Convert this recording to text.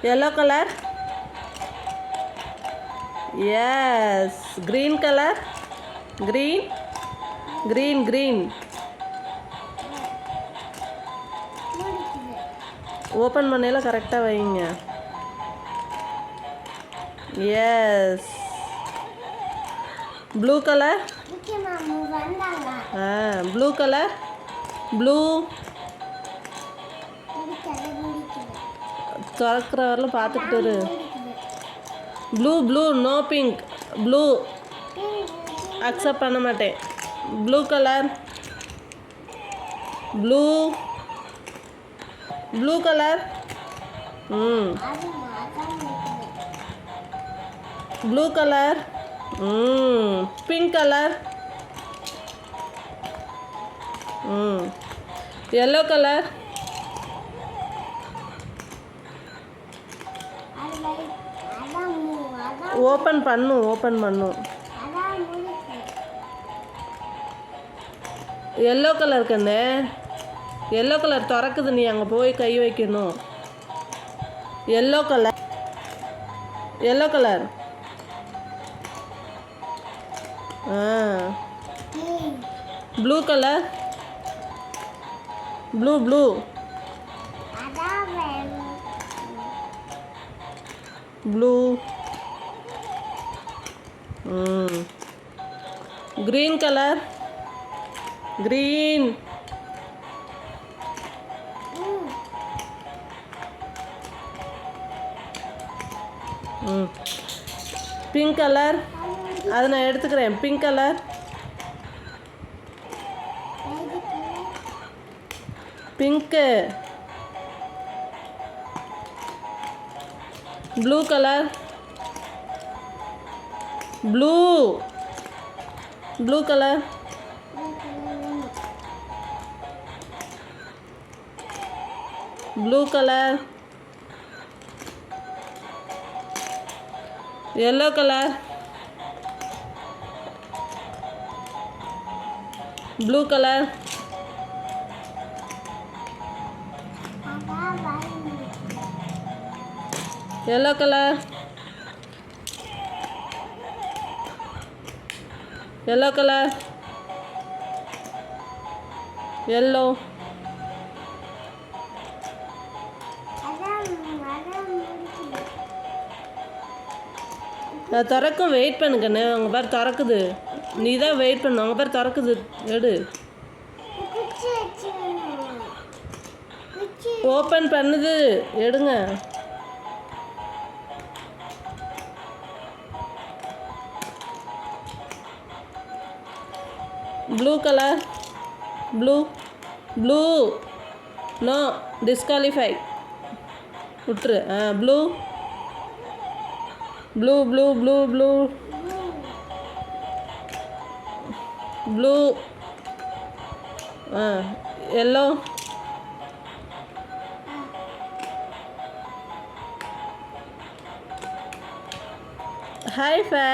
Yellow color. Yes. Green color. Green. Green. Open பண்ணையில கரெக்டாக வைங்க. Yes. Blue colour. Blue colour. Blue. திறக்கிற வரலாம் பார்த்துக்கிட்டு இரு. Blue no pink. Blue accept பண்ண மாட்டேன். Blue colour. Blue colour. Blue colour. Pink colour. Yellow colour. Open பண்ணும். எல்லோ கலர் கண்ணு. எல்லோ கலர் திறக்குது, நீ அங்கே போய் கை வைக்கணும். Yellow colour. Blue colour. Blue. Green colour. Green. Pink colour. அதை நான் எடுத்துக்கிறேன். Pink colour. Pink. Blue colour. Blue colour. Blue colour. Yellow colour. Blue colour. Yellow colour. Yellow. திறக்கும், வெயிட் பண்ணுங்கண்ணே. அவங்க பேர் திறக்குது, நீ தான் வெயிட் பண்ணு. அவங்க பேர் திறக்குது, எடு. ஓப்பன் பண்ணுது, எடுங்க. Blue colour. Blue no, disqualify, விட்டுரு. ப்ளூ. எல்லோ. High five.